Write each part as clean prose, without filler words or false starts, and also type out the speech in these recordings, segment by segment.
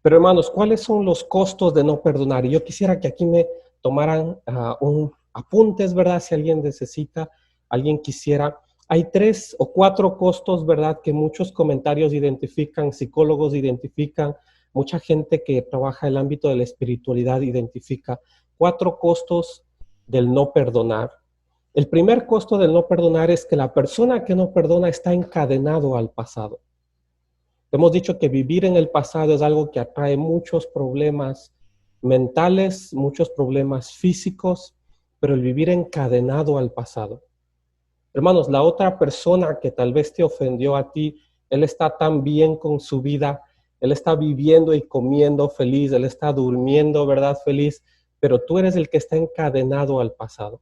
Pero hermanos, ¿cuáles son los costos de no perdonar? Y yo quisiera que aquí me tomaran un apuntes, ¿verdad? Si alguien necesita, alguien quisiera. Hay 3 o 4 costos, ¿verdad? Que muchos comentarios identifican, psicólogos identifican, mucha gente que trabaja en el ámbito de la espiritualidad identifica 4 costos del no perdonar. El primer costo del no perdonar es que la persona que no perdona está encadenado al pasado. Hemos dicho que vivir en el pasado es algo que atrae muchos problemas mentales, muchos problemas físicos, pero el vivir encadenado al pasado. Hermanos, la otra persona que tal vez te ofendió a ti, él está tan bien con su vida, él está viviendo y comiendo feliz, él está durmiendo, ¿verdad? Feliz, pero tú eres el que está encadenado al pasado.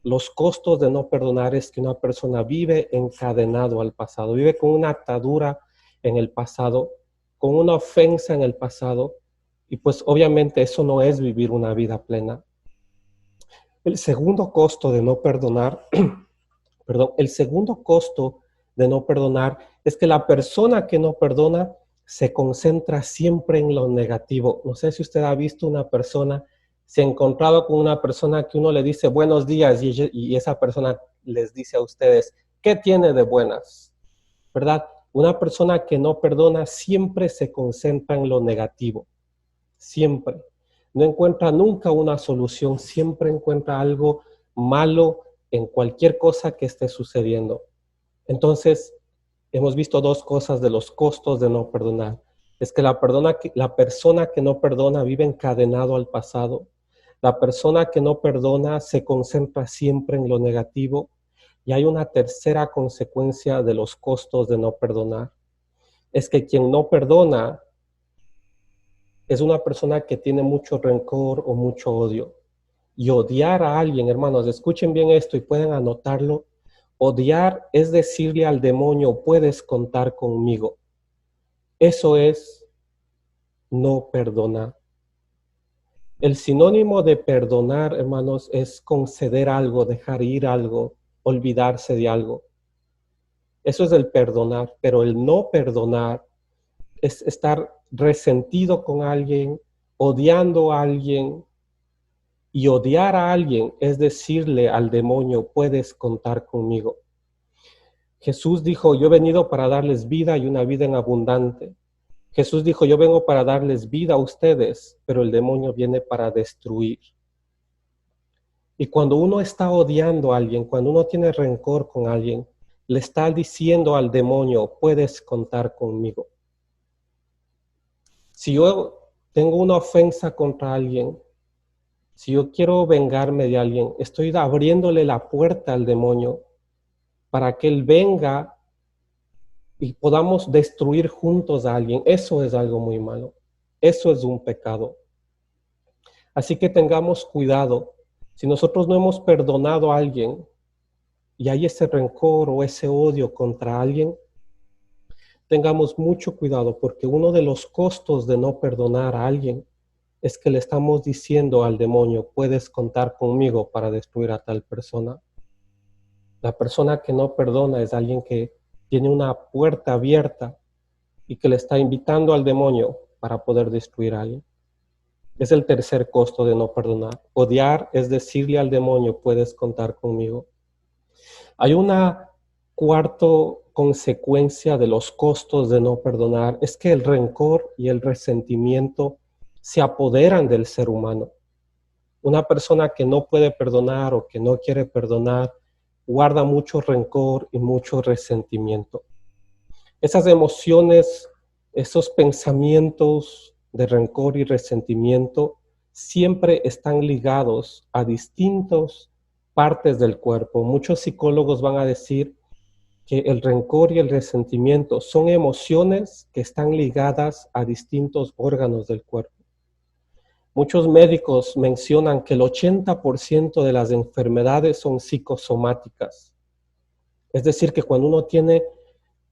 Los costos de no perdonar es que una persona vive encadenado al pasado, vive con una atadura en el pasado, con una ofensa en el pasado, y pues obviamente eso no es vivir una vida plena. El segundo costo de no perdonar, el segundo costo de no perdonar es que la persona que no perdona se concentra siempre en lo negativo. No sé si usted ha visto una persona, se ha encontrado con una persona que uno le dice buenos días y esa persona les dice a ustedes, ¿qué tiene de buenas? ¿Verdad? Una persona que no perdona siempre se concentra en lo negativo, siempre. No encuentra nunca una solución, siempre encuentra algo malo en cualquier cosa que esté sucediendo. Entonces, hemos visto 2 cosas de los costos de no perdonar. Es que la persona que no perdona vive encadenado al pasado. La persona que no perdona se concentra siempre en lo negativo. Y hay una tercera consecuencia de los costos de no perdonar. Es que quien no perdona es una persona que tiene mucho rencor o mucho odio. Y odiar a alguien, hermanos, escuchen bien esto y pueden anotarlo. Odiar es decirle al demonio, puedes contar conmigo. Eso es no perdonar. El sinónimo de perdonar, hermanos, es conceder algo, dejar ir algo, olvidarse de algo. Eso es el perdonar, pero el no perdonar es estar resentido con alguien, odiando a alguien. Y odiar a alguien es decirle al demonio, puedes contar conmigo. Jesús dijo, yo he venido para darles vida y una vida en abundante. Jesús dijo, yo vengo para darles vida a ustedes, pero el demonio viene para destruir. Y cuando uno está odiando a alguien, cuando uno tiene rencor con alguien, le está diciendo al demonio, puedes contar conmigo. Si yo tengo una ofensa contra alguien, si yo quiero vengarme de alguien, estoy abriéndole la puerta al demonio para que él venga y podamos destruir juntos a alguien. Eso es algo muy malo. Eso es un pecado. Así que tengamos cuidado. Si nosotros no hemos perdonado a alguien y hay ese rencor o ese odio contra alguien, tengamos mucho cuidado porque uno de los costos de no perdonar a alguien es que le estamos diciendo al demonio, puedes contar conmigo para destruir a tal persona. La persona que no perdona es alguien que tiene una puerta abierta y que le está invitando al demonio para poder destruir a alguien. Es el tercer costo de no perdonar. Odiar es decirle al demonio, puedes contar conmigo. Hay una cuarta consecuencia de los costos de no perdonar, es que el rencor y el resentimiento se apoderan del ser humano. Una persona que no puede perdonar o que no quiere perdonar, guarda mucho rencor y mucho resentimiento. Esas emociones, esos pensamientos de rencor y resentimiento siempre están ligados a distintas partes del cuerpo. Muchos psicólogos van a decir que el rencor y el resentimiento son emociones que están ligadas a distintos órganos del cuerpo. Muchos médicos mencionan que el 80% de las enfermedades son psicosomáticas. Es decir, que cuando uno tiene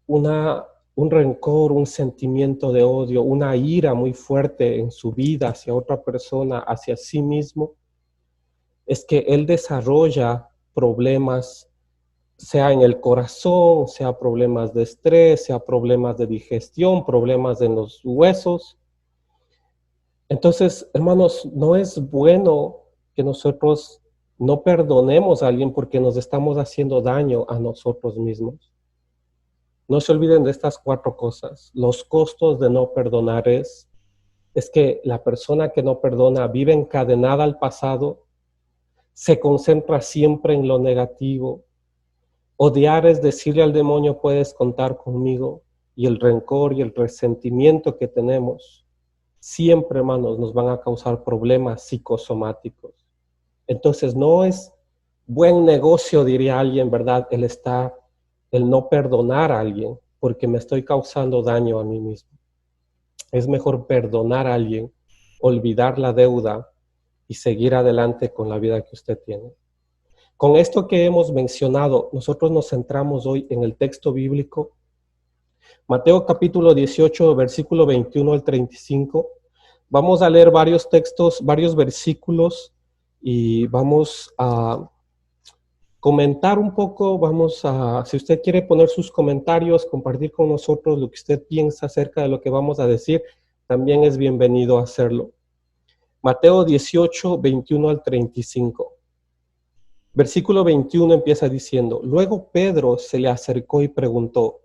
un rencor, un sentimiento de odio, una ira muy fuerte en su vida hacia otra persona, hacia sí mismo, es que él desarrolla problemas, sea en el corazón, sea problemas de estrés, sea problemas de digestión, problemas en los huesos, Entonces, hermanos, no es bueno que nosotros no perdonemos a alguien porque nos estamos haciendo daño a nosotros mismos. No se olviden de estas 4 cosas. Los costos de no perdonar es que la persona que no perdona vive encadenada al pasado, se concentra siempre en lo negativo. Odiar es decirle al demonio, puedes contar conmigo, y el rencor y el resentimiento que tenemos siempre, hermanos, nos van a causar problemas psicosomáticos. Entonces no es buen negocio, diría alguien, ¿verdad? El no perdonar a alguien, porque me estoy causando daño a mí mismo. Es mejor perdonar a alguien, olvidar la deuda y seguir adelante con la vida que usted tiene. Con esto que hemos mencionado, nosotros nos centramos hoy en el texto bíblico, Mateo capítulo 18, versículo 21 al 35. Vamos a leer varios textos, varios versículos y vamos a comentar un poco, si usted quiere poner sus comentarios, compartir con nosotros lo que usted piensa acerca de lo que vamos a decir, también es bienvenido a hacerlo. Mateo 18, 21 al 35. Versículo 21 empieza diciendo, luego Pedro se le acercó y preguntó,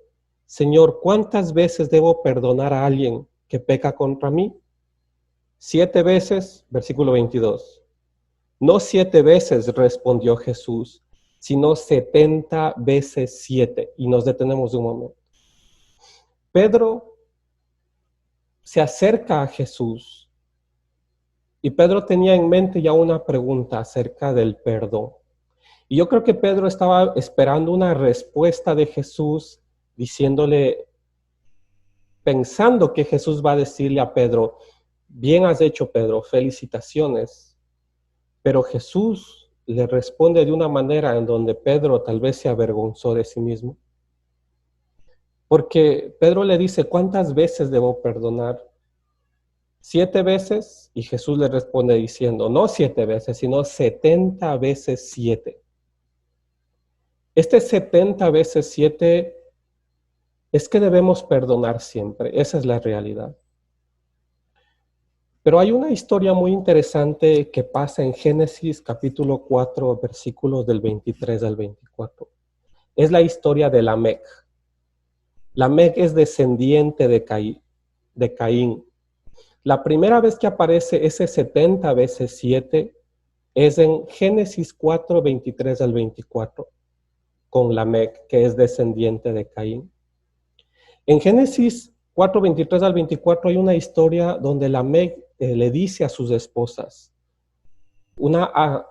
Señor, ¿cuántas veces debo perdonar a alguien que peca contra mí? 7 veces, versículo 22. No 7 veces, respondió Jesús, sino 70 veces 7. Y nos detenemos un momento. Pedro se acerca a Jesús y Pedro tenía en mente ya una pregunta acerca del perdón. Y yo creo que Pedro estaba esperando una respuesta de Jesús diciéndole, pensando que Jesús va a decirle a Pedro, bien has hecho, Pedro, felicitaciones. Pero Jesús le responde de una manera en donde Pedro tal vez se avergonzó de sí mismo. Porque Pedro le dice, ¿cuántas veces debo perdonar? 7 veces, y Jesús le responde diciendo, no 7 veces, sino 70 veces 7. Este 70 veces 7 es que debemos perdonar siempre, esa es la realidad. Pero hay una historia muy interesante que pasa en Génesis capítulo 4, versículos del 23 al 24. Es la historia de Lamec. Lamec es descendiente de Caín. La primera vez que aparece ese 70 veces 7 es en Génesis 4, 23 al 24, con Lamec, que es descendiente de Caín. En Génesis 4, 23 al 24 hay una historia donde Lamec le dice a sus esposas,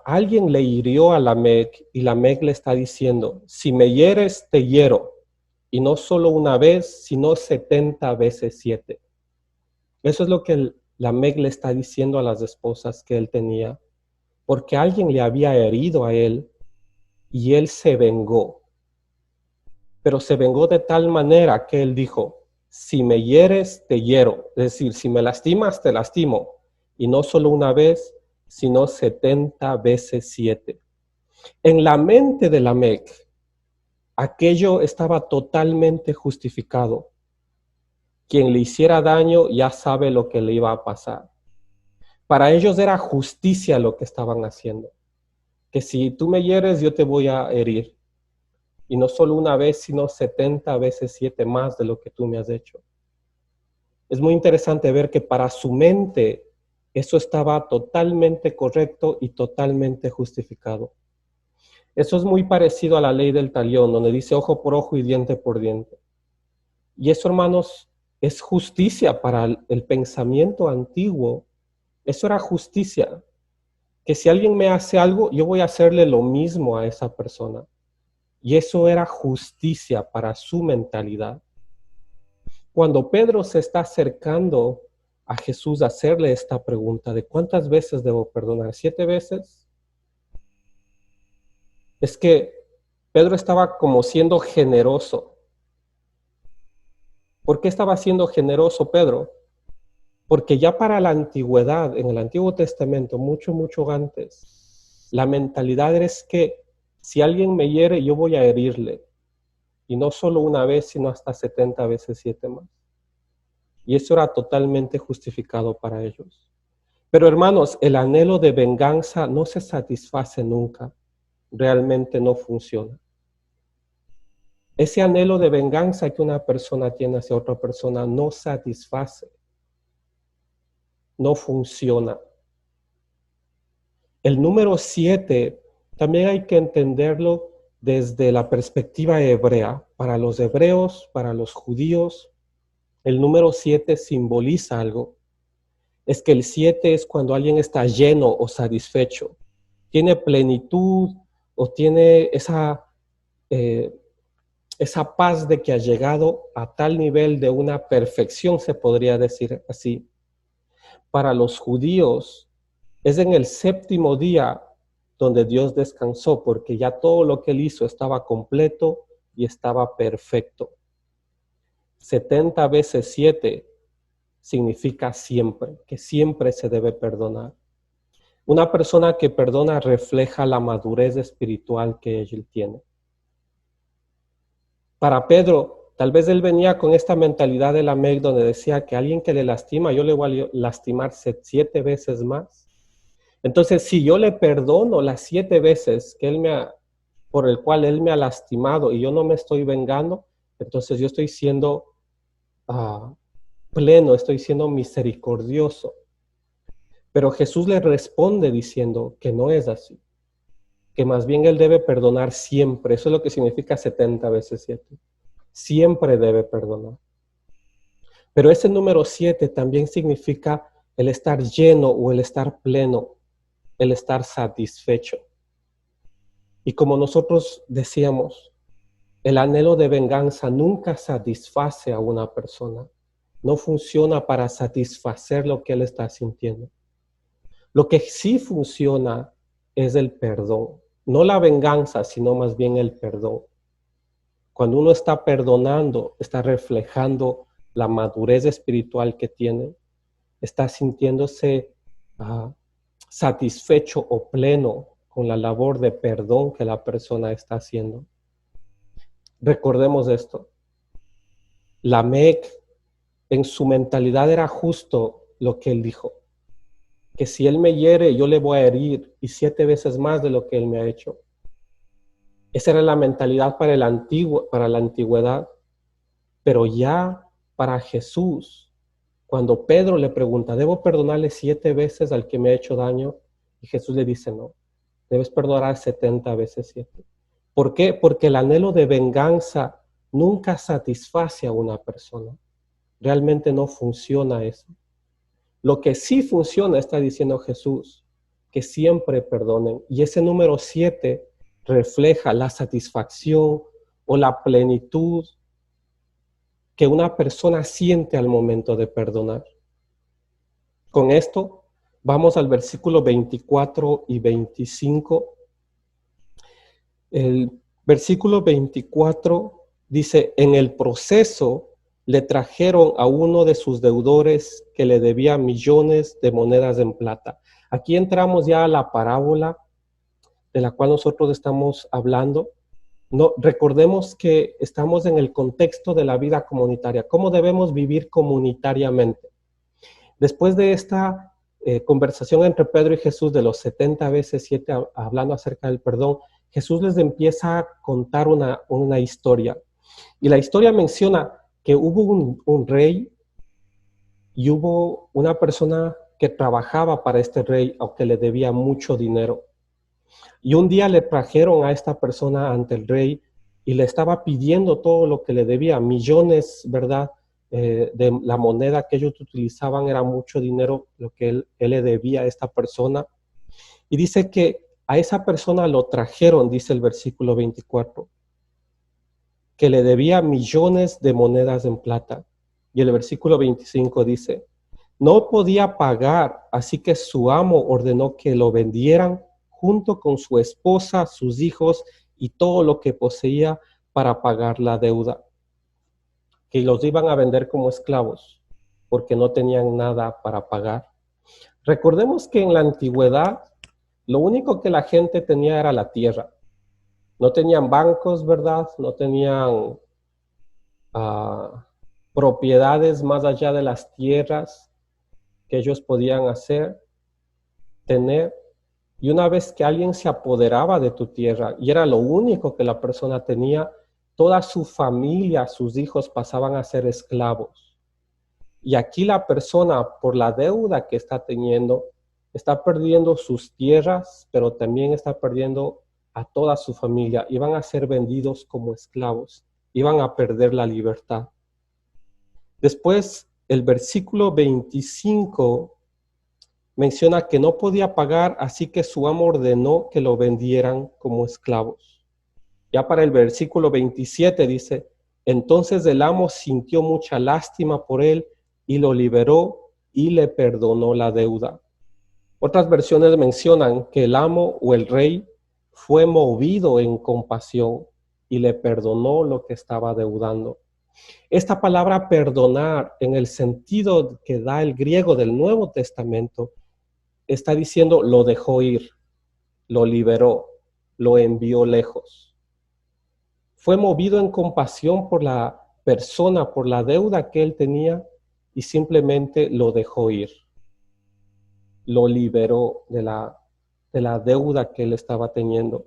alguien le hirió a Lamec y Lamec le está diciendo, si me hieres, te hiero, y no solo una vez, sino 70 veces 7. Eso es lo que Lamec le está diciendo a las esposas que él tenía, porque alguien le había herido a él y él se vengó. Pero se vengó de tal manera que él dijo, si me hieres, te hiero. Es decir, si me lastimas, te lastimo. Y no solo una vez, sino 70 veces 7. En la mente de Lamec, aquello estaba totalmente justificado. Quien le hiciera daño ya sabe lo que le iba a pasar. Para ellos era justicia lo que estaban haciendo. Que si tú me hieres, yo te voy a herir. Y no solo una vez, sino 70 veces 7 más de lo que tú me has hecho. Es muy interesante ver que para su mente eso estaba totalmente correcto y totalmente justificado. Eso es muy parecido a la ley del talión, donde dice ojo por ojo y diente por diente. Y eso, hermanos, es justicia para el pensamiento antiguo. Eso era justicia. Que si alguien me hace algo, yo voy a hacerle lo mismo a esa persona. Y eso era justicia para su mentalidad. Cuando Pedro se está acercando a Jesús a hacerle esta pregunta de ¿cuántas veces debo perdonar? 7 veces. Es que Pedro estaba como siendo generoso. ¿Por qué estaba siendo generoso Pedro? Porque ya para la antigüedad, en el Antiguo Testamento, mucho antes, la mentalidad es que si alguien me hiere, yo voy a herirle. Y no solo una vez, sino hasta 70 veces 7 más. Y eso era totalmente justificado para ellos. Pero hermanos, el anhelo de venganza no se satisface nunca, realmente no funciona. Ese anhelo de venganza que una persona tiene hacia otra persona no satisface, no funciona. El número 7 también hay que entenderlo desde la perspectiva hebrea. Para los hebreos, para los judíos, el número 7 simboliza algo. Es que el 7 es cuando alguien está lleno o satisfecho, tiene plenitud o tiene esa paz de que ha llegado a tal nivel de una perfección, se podría decir así. Para los judíos, es en el séptimo día donde Dios descansó, porque ya todo lo que él hizo estaba completo y estaba perfecto. 70 veces 7 significa siempre, que siempre se debe perdonar. Una persona que perdona refleja la madurez espiritual que él tiene. Para Pedro, tal vez él venía con esta mentalidad de la Lamec donde decía que alguien que le lastima, yo le voy a lastimar 7 veces más. Entonces, si yo le perdono las 7 veces que por el cual él me ha lastimado y yo no me estoy vengando, entonces yo estoy siendo pleno, estoy siendo misericordioso. Pero Jesús le responde diciendo que no es así, que más bien él debe perdonar siempre. Eso es lo que significa 70 veces 7. Siempre debe perdonar. Pero ese número 7 también significa el estar lleno o el estar pleno, el estar satisfecho. Y como nosotros decíamos, el anhelo de venganza nunca satisface a una persona. No funciona para satisfacer lo que él está sintiendo. Lo que sí funciona es el perdón. No la venganza, sino más bien el perdón. Cuando uno está perdonando, está reflejando la madurez espiritual que tiene. Está sintiéndose satisfecho o pleno con la labor de perdón que la persona está haciendo. Recordemos esto. Lamec, en su mentalidad era justo lo que él dijo, que si él me hiere, yo le voy a herir y 7 veces más de lo que él me ha hecho. Esa era la mentalidad para la antigüedad, pero ya para Jesús, cuando Pedro le pregunta, ¿debo perdonarle 7 veces al que me ha hecho daño? Y Jesús le dice, no, debes perdonar 70 veces 7. ¿Por qué? Porque el anhelo de venganza nunca satisface a una persona. Realmente no funciona eso. Lo que sí funciona, está diciendo Jesús, que siempre perdonen. Y ese número 7 refleja la satisfacción o la plenitud que una persona siente al momento de perdonar. Con esto, vamos al versículo 24 y 25. El versículo 24 dice, en el proceso le trajeron a uno de sus deudores que le debía millones de monedas en plata. Aquí entramos ya a la parábola de la cual nosotros estamos hablando. No, recordemos que estamos en el contexto de la vida comunitaria. ¿Cómo debemos vivir comunitariamente? Después de esta conversación entre Pedro y Jesús de los 70 veces 7 hablando acerca del perdón, Jesús les empieza a contar una historia. Y la historia menciona que hubo un rey y hubo una persona que trabajaba para este rey, aunque le debía mucho dinero. Y un día le trajeron a esta persona ante el rey y le estaba pidiendo todo lo que le debía, millones, ¿verdad? De la moneda que ellos utilizaban era mucho dinero, lo que él le debía a esta persona. Y dice que a esa persona lo trajeron, dice el versículo 24, que le debía millones de monedas en plata. Y el versículo 25 dice, no podía pagar, así que su amo ordenó que lo vendieran junto con su esposa, sus hijos y todo lo que poseía para pagar la deuda. Que los iban a vender como esclavos porque no tenían nada para pagar. Recordemos que en la antigüedad lo único que la gente tenía era la tierra. No tenían bancos, ¿verdad? No tenían propiedades más allá de las tierras que ellos podían hacer. tener. Y una vez que alguien se apoderaba de tu tierra y era lo único que la persona tenía, toda su familia, sus hijos pasaban a ser esclavos. Y aquí la persona, por la deuda que está teniendo, está perdiendo sus tierras, pero también está perdiendo a toda su familia. Iban a ser vendidos como esclavos, iban a perder la libertad. Después, el versículo 25 menciona que no podía pagar, así que su amo ordenó que lo vendieran como esclavos. Ya para el versículo 27 dice, entonces el amo sintió mucha lástima por él y lo liberó y le perdonó la deuda. Otras versiones mencionan que el amo o el rey fue movido en compasión y le perdonó lo que estaba deudando. Esta palabra perdonar, en el sentido que da el griego del Nuevo Testamento, está diciendo lo dejó ir, lo liberó, lo envió lejos. Fue movido en compasión por la persona, por la deuda que él tenía y simplemente lo dejó ir. Lo liberó de la deuda que él estaba teniendo.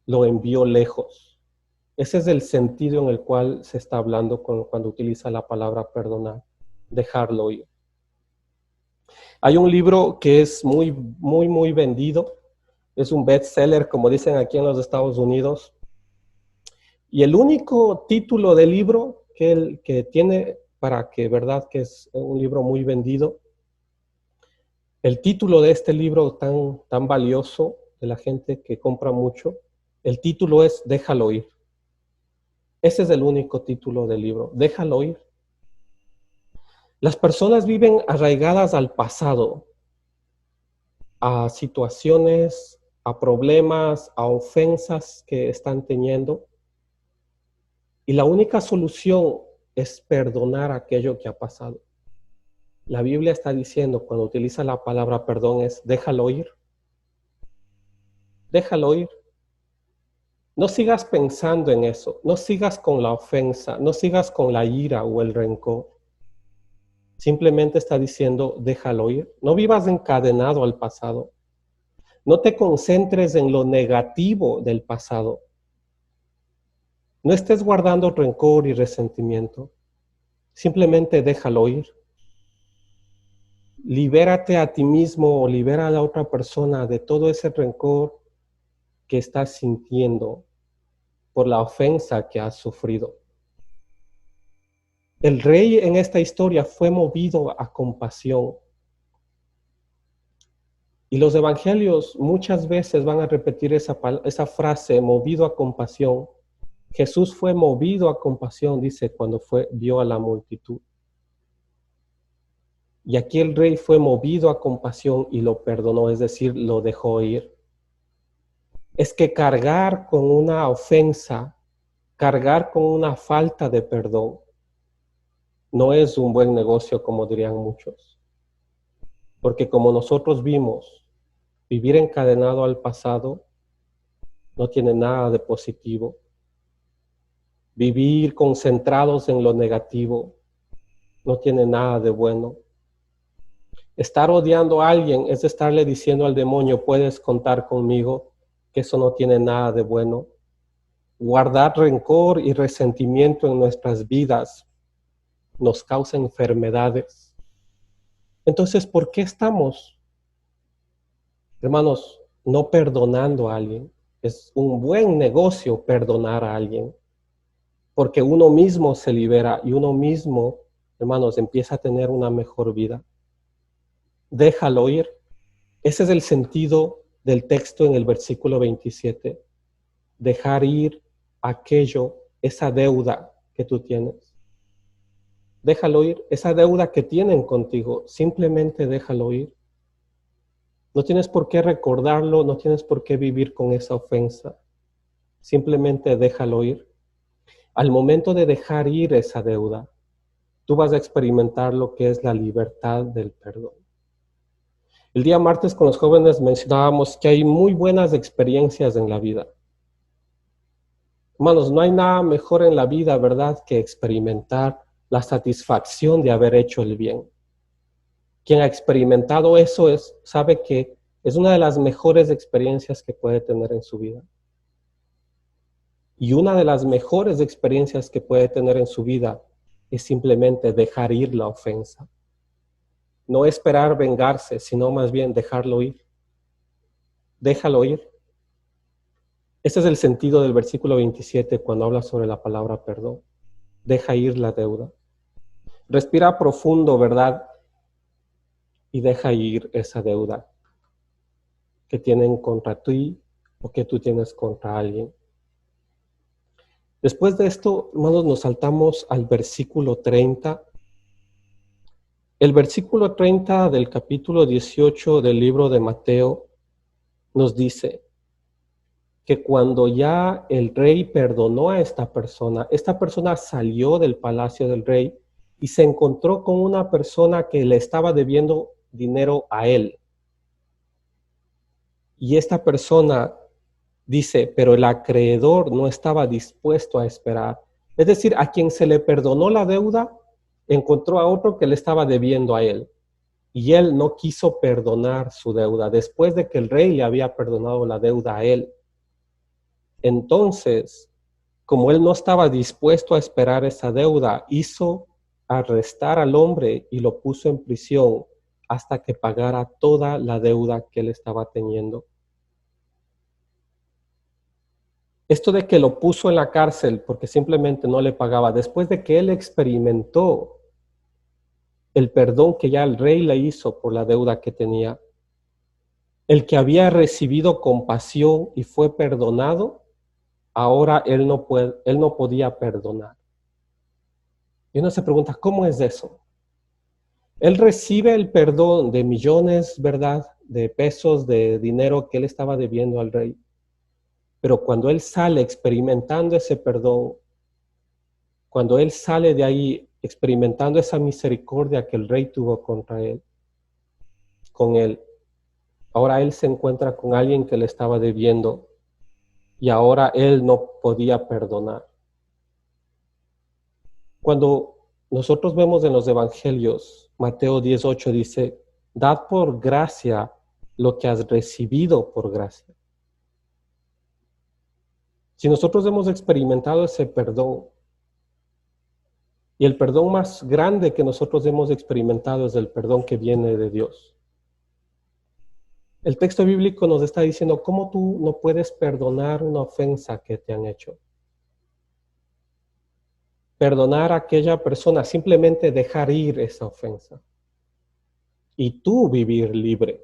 Lo envió lejos. Ese es el sentido en el cual se está hablando cuando utiliza la palabra perdonar, dejarlo ir. Hay un libro que es muy vendido. Es un bestseller, como dicen aquí en los Estados Unidos. Y el único título del libro que tiene, para que verdad que es un libro muy vendido, el título de este libro tan valioso de la gente que compra mucho, el título es Déjalo ir. Ese es el único título del libro, Déjalo ir. Las personas viven arraigadas al pasado, a situaciones, a problemas, a ofensas que están teniendo. Y la única solución es perdonar aquello que ha pasado. La Biblia está diciendo, cuando utiliza la palabra perdón, es déjalo ir. Déjalo ir. No sigas pensando en eso. No sigas con la ofensa. No sigas con la ira o el rencor. Simplemente está diciendo, déjalo ir. No vivas encadenado al pasado. No te concentres en lo negativo del pasado. No estés guardando rencor y resentimiento. Simplemente déjalo ir. Libérate a ti mismo o libera a la otra persona de todo ese rencor que estás sintiendo por la ofensa que has sufrido. El rey en esta historia fue movido a compasión. Y los evangelios muchas veces van a repetir esa frase, movido a compasión. Jesús fue movido a compasión, dice, cuando vio a la multitud. Y aquí el rey fue movido a compasión y lo perdonó, es decir, lo dejó ir. Es que cargar con una ofensa, cargar con una falta de perdón, no es un buen negocio, como dirían muchos. Porque como nosotros vimos, vivir encadenado al pasado no tiene nada de positivo. Vivir concentrados en lo negativo no tiene nada de bueno. Estar odiando a alguien es estarle diciendo al demonio, puedes contar conmigo, que eso no tiene nada de bueno. Guardar rencor y resentimiento en nuestras vidas nos causa enfermedades. Entonces, ¿por qué estamos, hermanos, no perdonando a alguien? Es un buen negocio perdonar a alguien, porque uno mismo se libera y uno mismo, hermanos, empieza a tener una mejor vida. Déjalo ir. Ese es el sentido del texto en el versículo 27. Dejar ir aquello, esa deuda que tú tienes. Déjalo ir, esa deuda que tienen contigo, simplemente déjalo ir. No tienes por qué recordarlo, no tienes por qué vivir con esa ofensa. Simplemente déjalo ir. Al momento de dejar ir esa deuda, tú vas a experimentar lo que es la libertad del perdón. El día martes con los jóvenes mencionábamos que hay muy buenas experiencias en la vida. Hermanos, no hay nada mejor en la vida, ¿verdad?, que experimentar la satisfacción de haber hecho el bien. Quien ha experimentado eso sabe que es una de las mejores experiencias que puede tener en su vida. Y una de las mejores experiencias que puede tener en su vida es simplemente dejar ir la ofensa. No esperar vengarse, sino más bien dejarlo ir. Déjalo ir. Ese es el sentido del versículo 27 cuando habla sobre la palabra perdón. Deja ir la deuda. Respira profundo, ¿verdad? Y deja ir esa deuda que tienen contra ti o que tú tienes contra alguien. Después de esto, hermanos, nos saltamos al versículo 30. El versículo 30 del capítulo 18 del libro de Mateo nos dice que cuando ya el rey perdonó a esta persona salió del palacio del rey y se encontró con una persona que le estaba debiendo dinero a él. Y esta persona dice, pero el acreedor no estaba dispuesto a esperar. Es decir, a quien se le perdonó la deuda, encontró a otro que le estaba debiendo a él. Y él no quiso perdonar su deuda, después de que el rey le había perdonado la deuda a él. Entonces, como él no estaba dispuesto a esperar esa deuda, hizo arrestar al hombre y lo puso en prisión hasta que pagara toda la deuda que él estaba teniendo. Esto de que lo puso en la cárcel porque simplemente no le pagaba, después de que él experimentó el perdón que ya el rey le hizo por la deuda que tenía, el que había recibido compasión y fue perdonado, ahora él no podía perdonar. Y uno se pregunta, ¿cómo es eso? Él recibe el perdón de millones, ¿verdad?, de pesos, de dinero que él estaba debiendo al rey. Pero cuando él sale experimentando ese perdón, cuando él sale de ahí experimentando esa misericordia que el rey tuvo contra él, con él, ahora él se encuentra con alguien que le estaba debiendo y ahora él no podía perdonar. Cuando nosotros vemos en los evangelios, Mateo 18 dice, dad por gracia lo que has recibido por gracia. Si nosotros hemos experimentado ese perdón, y el perdón más grande que nosotros hemos experimentado es el perdón que viene de Dios. El texto bíblico nos está diciendo cómo tú no puedes perdonar una ofensa que te han hecho. Perdonar a aquella persona, simplemente dejar ir esa ofensa. Y tú vivir libre.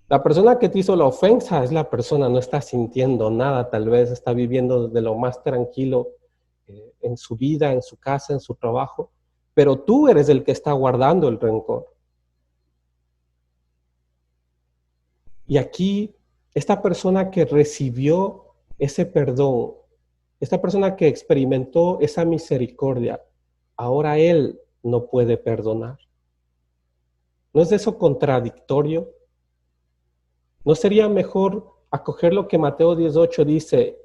La persona que te hizo la ofensa es la persona, no está sintiendo nada, tal vez está viviendo de lo más tranquilo en su vida, en su casa, en su trabajo, pero tú eres el que está guardando el rencor. Y aquí, esta persona que recibió ese perdón, esta persona que experimentó esa misericordia, ahora él no puede perdonar. ¿No es eso contradictorio? ¿No sería mejor acoger lo que Mateo 18 dice,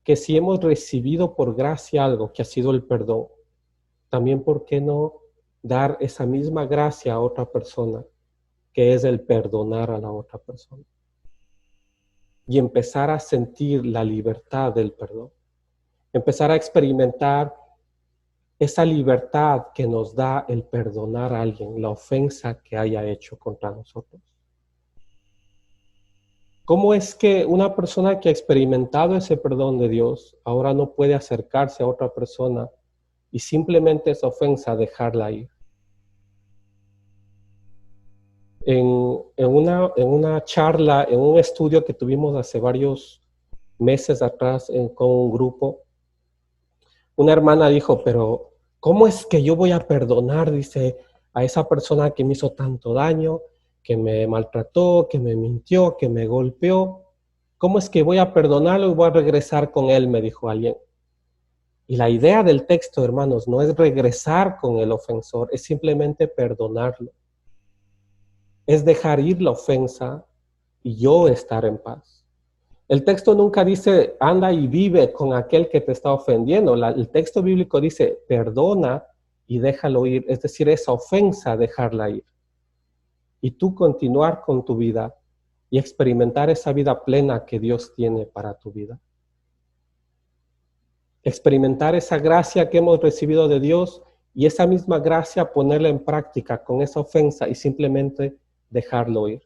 que si hemos recibido por gracia algo que ha sido el perdón, también por qué no dar esa misma gracia a otra persona, que es el perdonar a la otra persona? Y empezar a sentir la libertad del perdón. Empezar a experimentar esa libertad que nos da el perdonar a alguien, la ofensa que haya hecho contra nosotros. ¿Cómo es que una persona que ha experimentado ese perdón de Dios ahora no puede acercarse a otra persona y simplemente esa ofensa dejarla ir? En una charla, en un estudio que tuvimos hace varios meses atrás con un grupo, una hermana dijo, pero ¿cómo es que yo voy a perdonar, dice, a esa persona que me hizo tanto daño, que me maltrató, que me mintió, que me golpeó? ¿Cómo es que voy a perdonarlo y voy a regresar con él?, me dijo alguien. Y la idea del texto, hermanos, no es regresar con el ofensor, es simplemente perdonarlo. Es dejar ir la ofensa y yo estar en paz. El texto nunca dice, anda y vive con aquel que te está ofendiendo. El texto bíblico dice, perdona y déjalo ir, es decir, esa ofensa, dejarla ir. Y tú continuar con tu vida y experimentar esa vida plena que Dios tiene para tu vida. Experimentar esa gracia que hemos recibido de Dios y esa misma gracia ponerla en práctica con esa ofensa y simplemente dejarlo ir.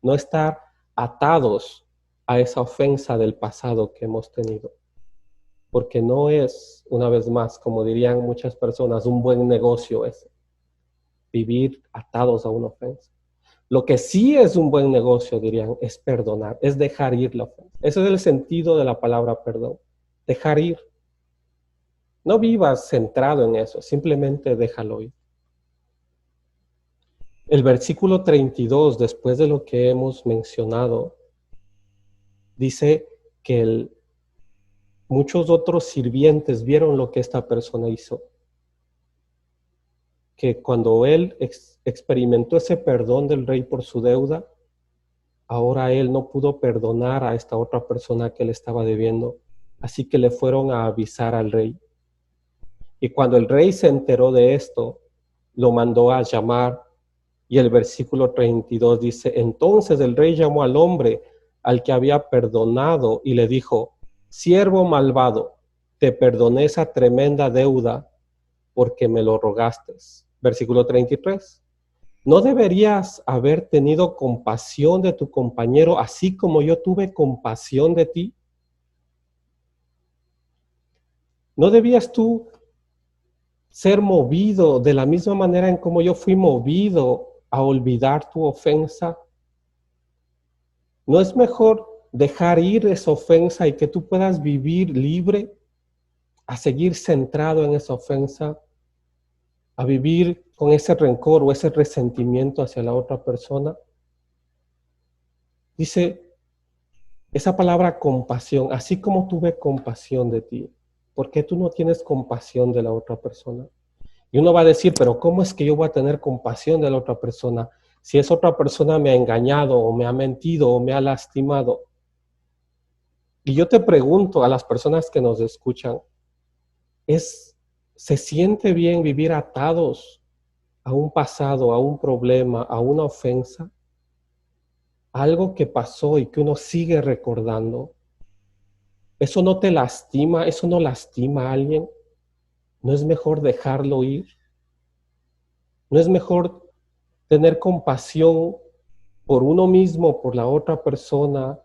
No estar atados a esa ofensa del pasado que hemos tenido. Porque no es, una vez más, como dirían muchas personas, un buen negocio ese, vivir atados a una ofensa. Lo que sí es un buen negocio, dirían, es perdonar, es dejar ir la ofensa. Ese es el sentido de la palabra perdón, dejar ir. No vivas centrado en eso, simplemente déjalo ir. El versículo 32, después de lo que hemos mencionado, dice que muchos otros sirvientes vieron lo que esta persona hizo. Que cuando él experimentó ese perdón del rey por su deuda, ahora él no pudo perdonar a esta otra persona que le estaba debiendo. Así que le fueron a avisar al rey. Y cuando el rey se enteró de esto, lo mandó a llamar. Y el versículo 32 dice, entonces el rey llamó al hombre al que había perdonado y le dijo, siervo malvado, te perdoné esa tremenda deuda porque me lo rogaste. Versículo 33. ¿No deberías haber tenido compasión de tu compañero así como yo tuve compasión de ti? ¿No debías tú ser movido de la misma manera en como yo fui movido a olvidar tu ofensa? ¿No es mejor dejar ir esa ofensa y que tú puedas vivir libre, a seguir centrado en esa ofensa, a vivir con ese rencor o ese resentimiento hacia la otra persona? Dice esa palabra compasión, así como tuve compasión de ti, ¿por qué tú no tienes compasión de la otra persona? Y uno va a decir, pero ¿cómo es que yo voy a tener compasión de la otra persona si esa otra persona me ha engañado o me ha mentido o me ha lastimado? Y yo te pregunto a las personas que nos escuchan, ¿se siente bien vivir atados a un pasado, a un problema, a una ofensa? Algo que pasó y que uno sigue recordando. ¿Eso no te lastima? ¿Eso no lastima a alguien? ¿No es mejor dejarlo ir? ¿No es mejor tener compasión por uno mismo, por la otra persona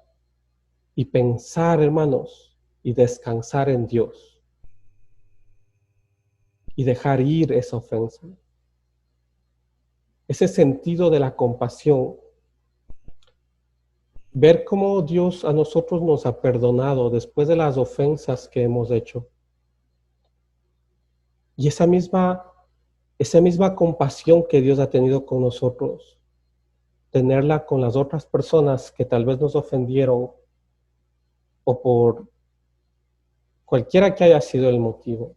y pensar, hermanos, y descansar en Dios y dejar ir esa ofensa? Ese sentido de la compasión, ver cómo Dios a nosotros nos ha perdonado después de las ofensas que hemos hecho. Y esa misma compasión que Dios ha tenido con nosotros, tenerla con las otras personas que tal vez nos ofendieron o por cualquiera que haya sido el motivo.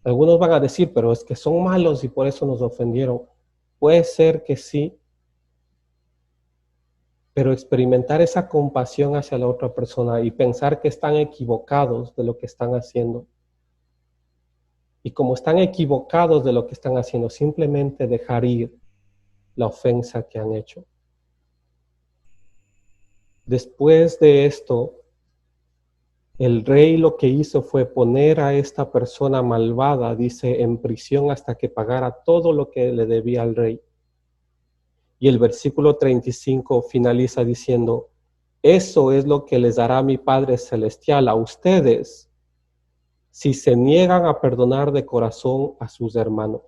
Algunos van a decir, pero es que son malos y por eso nos ofendieron. Puede ser que sí, pero experimentar esa compasión hacia la otra persona y pensar que están equivocados de lo que están haciendo. Y como están equivocados de lo que están haciendo, simplemente dejar ir la ofensa que han hecho. Después de esto, el rey lo que hizo fue poner a esta persona malvada, dice, en prisión hasta que pagara todo lo que le debía al rey. Y el versículo 35 finaliza diciendo, eso es lo que les dará mi Padre Celestial a ustedes si se niegan a perdonar de corazón a sus hermanos.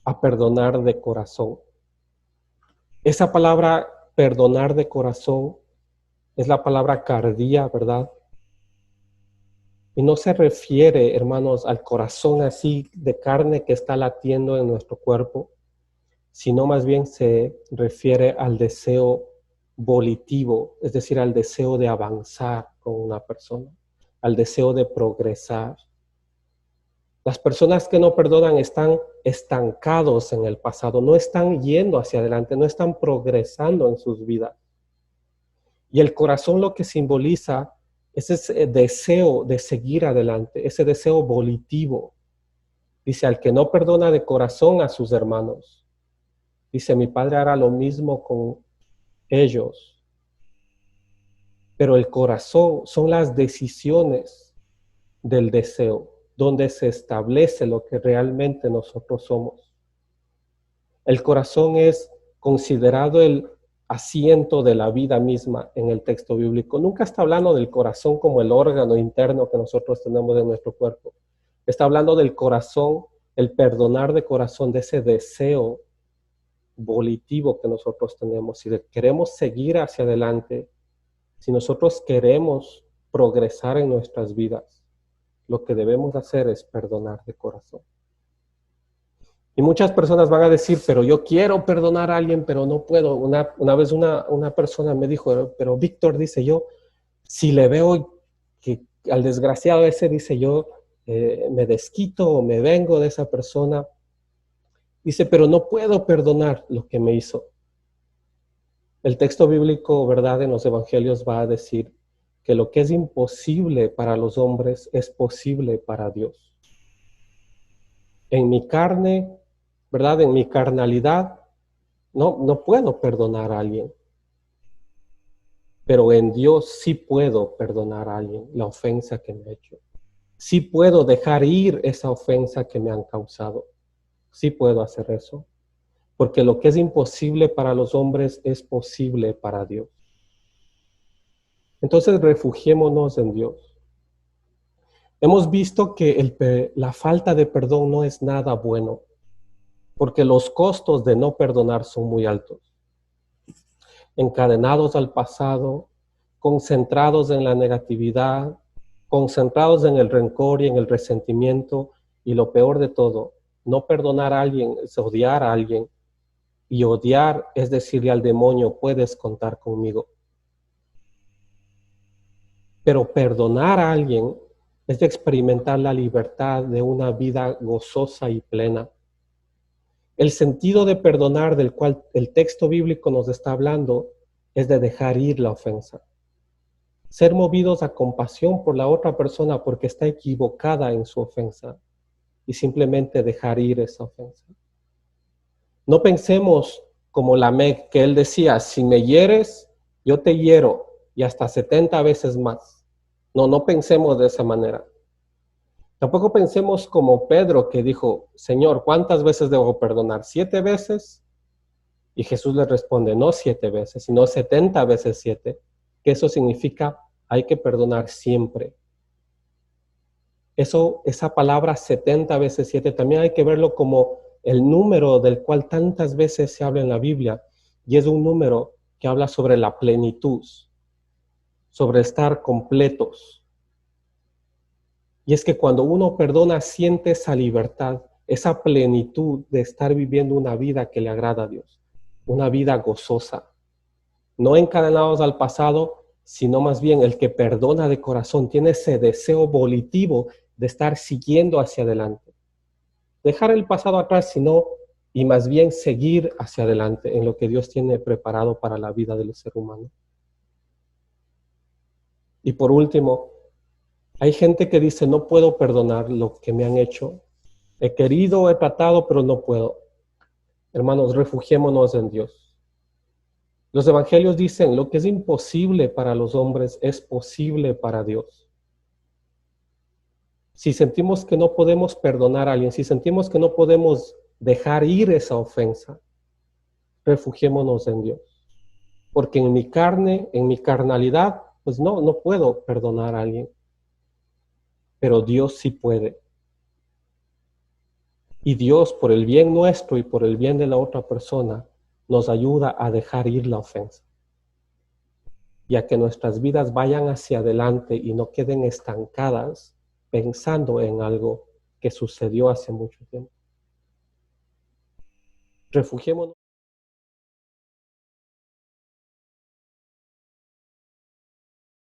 A perdonar de corazón. Esa palabra perdonar de corazón es la palabra cardía, ¿verdad? Y no se refiere, hermanos, al corazón así de carne que está latiendo en nuestro cuerpo, sino más bien se refiere al deseo volitivo, es decir, al deseo de avanzar con una persona, al deseo de progresar. Las personas que no perdonan están estancados en el pasado, no están yendo hacia adelante, no están progresando en sus vidas. Y el corazón lo que simboliza ese deseo de seguir adelante, ese deseo volitivo. Dice, al que no perdona de corazón a sus hermanos, dice, mi Padre hará lo mismo con ellos. Pero el corazón son las decisiones del deseo, donde se establece lo que realmente nosotros somos. El corazón es considerado el asiento de la vida misma en el texto bíblico. Nunca está hablando del corazón como el órgano interno que nosotros tenemos en nuestro cuerpo. Está hablando del corazón, el perdonar de corazón, de ese deseo volitivo que nosotros tenemos. Si queremos seguir hacia adelante, si nosotros queremos progresar en nuestras vidas, lo que debemos hacer es perdonar de corazón. Y muchas personas van a decir, pero yo quiero perdonar a alguien, pero no puedo. Una vez una persona me dijo, pero Víctor, dice yo, si le veo que al desgraciado ese, dice yo, me desquito o me vengo de esa persona, dice, pero no puedo perdonar lo que me hizo. El texto bíblico, ¿verdad?, en los evangelios va a decir que lo que es imposible para los hombres es posible para Dios. En mi carne, ¿verdad?, en mi carnalidad, no puedo perdonar a alguien. Pero en Dios sí puedo perdonar a alguien la ofensa que me ha hecho. Sí puedo dejar ir esa ofensa que me han causado. Sí puedo hacer eso. Porque lo que es imposible para los hombres es posible para Dios. Entonces refugiémonos en Dios. Hemos visto que la falta de perdón no es nada bueno, porque los costos de no perdonar son muy altos. Encadenados al pasado, concentrados en la negatividad, concentrados en el rencor y en el resentimiento, y lo peor de todo, no perdonar a alguien es odiar a alguien, y odiar es decirle al demonio, puedes contar conmigo. Pero perdonar a alguien es experimentar la libertad de una vida gozosa y plena. El sentido de perdonar del cual el texto bíblico nos está hablando es de dejar ir la ofensa. Ser movidos a compasión por la otra persona porque está equivocada en su ofensa y simplemente dejar ir esa ofensa. No pensemos como Lamec, que él decía, si me hieres, yo te hiero y hasta 70 veces más. No pensemos de esa manera. Tampoco pensemos como Pedro, que dijo, Señor, ¿cuántas veces debo perdonar? ¿7 veces? Y Jesús le responde, no 7 veces, sino 70 veces 7, que eso significa hay que perdonar siempre. Esa palabra 70 veces 7 también hay que verlo como el número del cual tantas veces se habla en la Biblia, y es un número que habla sobre la plenitud, sobre estar completos. Y es que cuando uno perdona, siente esa libertad, esa plenitud de estar viviendo una vida que le agrada a Dios, una vida gozosa, no encadenados al pasado, sino más bien el que perdona de corazón, tiene ese deseo volitivo de estar siguiendo hacia adelante. Dejar el pasado atrás, sino, y más bien seguir hacia adelante en lo que Dios tiene preparado para la vida del ser humano. Y por último, hay gente que dice, no puedo perdonar lo que me han hecho. He querido, he tratado, pero no puedo. Hermanos, refugiémonos en Dios. Los evangelios dicen, lo que es imposible para los hombres es posible para Dios. Si sentimos que no podemos perdonar a alguien, si sentimos que no podemos dejar ir esa ofensa, refugiémonos en Dios. Porque en mi carne, en mi carnalidad, pues no puedo perdonar a alguien. Pero Dios sí puede. Y Dios, por el bien nuestro y por el bien de la otra persona, nos ayuda a dejar ir la ofensa. Y a que nuestras vidas vayan hacia adelante y no queden estancadas pensando en algo que sucedió hace mucho tiempo. Refugiémonos.